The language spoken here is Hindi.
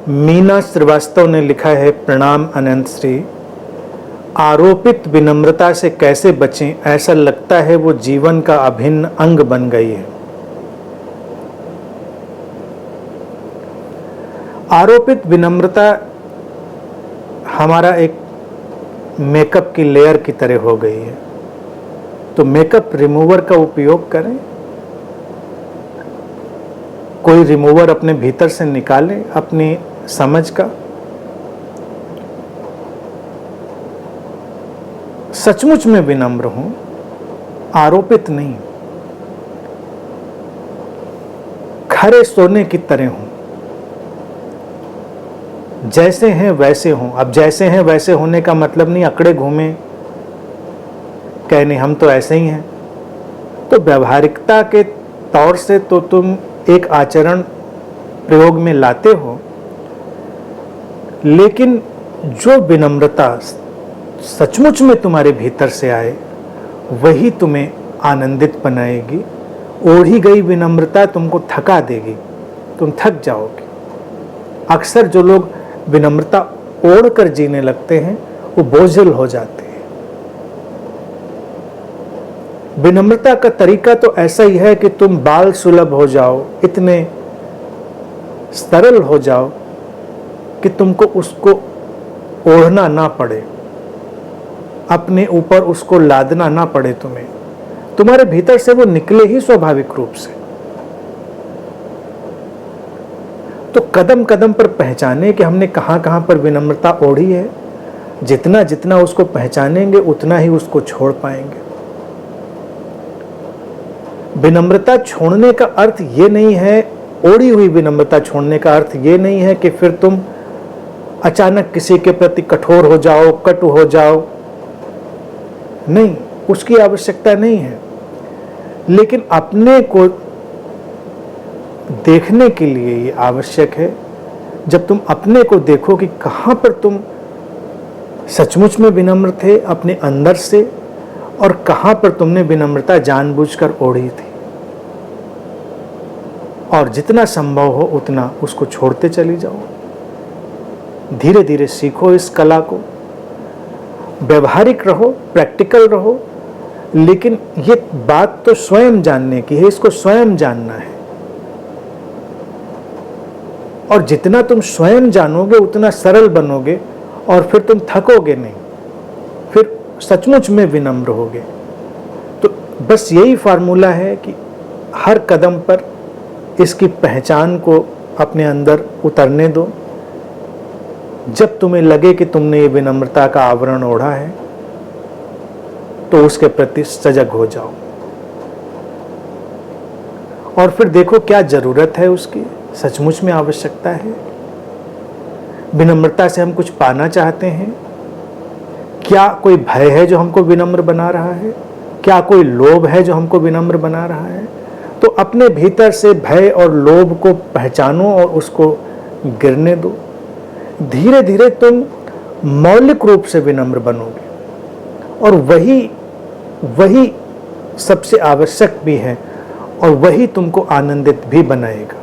मीना श्रीवास्तव ने लिखा है, प्रणाम अनंत श्री। आरोपित विनम्रता से कैसे बचें, ऐसा लगता है वो जीवन का अभिन्न अंग बन गई है। आरोपित विनम्रता हमारा एक मेकअप की लेयर की तरह हो गई है, तो मेकअप रिमूवर का उपयोग करें। कोई रिमूवर अपने भीतर से निकालें अपनी समझ का। सचमुच में विनम्र हूं, आरोपित नहीं, खरे सोने की तरह हूं, जैसे हैं वैसे हूं। अब जैसे हैं वैसे होने का मतलब नहीं अकड़े घूमे कह नहीं हम तो ऐसे ही हैं। तो व्यवहारिकता के तौर से तो तुम एक आचरण प्रयोग में लाते हो, लेकिन जो विनम्रता सचमुच में तुम्हारे भीतर से आए वही तुम्हें आनंदित बनाएगी। ओढ़ी गई विनम्रता तुमको थका देगी, तुम थक जाओगे। अक्सर जो लोग विनम्रता ओढ़ कर जीने लगते हैं वो बोझिल हो जाते हैं। विनम्रता का तरीका तो ऐसा ही है कि तुम बाल सुलभ हो जाओ, इतने सरल हो जाओ कि तुमको उसको ओढ़ना ना पड़े, अपने ऊपर उसको लादना ना पड़े तुम्हें, तुम्हारे भीतर से वो निकले ही स्वाभाविक रूप से। तो कदम कदम पर पहचाने कि हमने कहां कहां पर विनम्रता ओढ़ी है। जितना जितना उसको पहचानेंगे उतना ही उसको छोड़ पाएंगे। विनम्रता छोड़ने का अर्थ ये नहीं है, ओढ़ी हुई विनम्रता छोड़ने का अर्थ ये नहीं है कि फिर तुम अचानक किसी के प्रति कठोर हो जाओ, कटु हो जाओ। नहीं, उसकी आवश्यकता नहीं है। लेकिन अपने को देखने के लिए ये आवश्यक है। जब तुम अपने को देखो कि कहां पर तुम सचमुच में विनम्र थे अपने अंदर से, और कहां पर तुमने विनम्रता जानबूझकर ओढ़ी थी, और जितना संभव हो उतना उसको छोड़ते चली जाओ। धीरे धीरे सीखो इस कला को। व्यवहारिक रहो, प्रैक्टिकल रहो, लेकिन ये बात तो स्वयं जानने की है, इसको स्वयं जानना है। और जितना तुम स्वयं जानोगे उतना सरल बनोगे, और फिर तुम थकोगे नहीं, फिर सचमुच में विनम्र होगे। तो बस यही फार्मूला है कि हर कदम पर इसकी पहचान को अपने अंदर उतरने दो। जब तुम्हें लगे कि तुमने ये विनम्रता का आवरण ओढ़ा है तो उसके प्रति सजग हो जाओ, और फिर देखो क्या जरूरत है उसकी, सचमुच में आवश्यकता है। विनम्रता से हम कुछ पाना चाहते हैं, क्या कोई भय है जो हमको विनम्र बना रहा है, क्या कोई लोभ है जो हमको विनम्र बना रहा है। तो अपने भीतर से भय और लोभ को पहचानो और उसको गिरने दो। धीरे धीरे तुम मौलिक रूप से विनम्र बनोगे, और वही सबसे आवश्यक भी है, और वही तुमको आनंदित भी बनाएगा।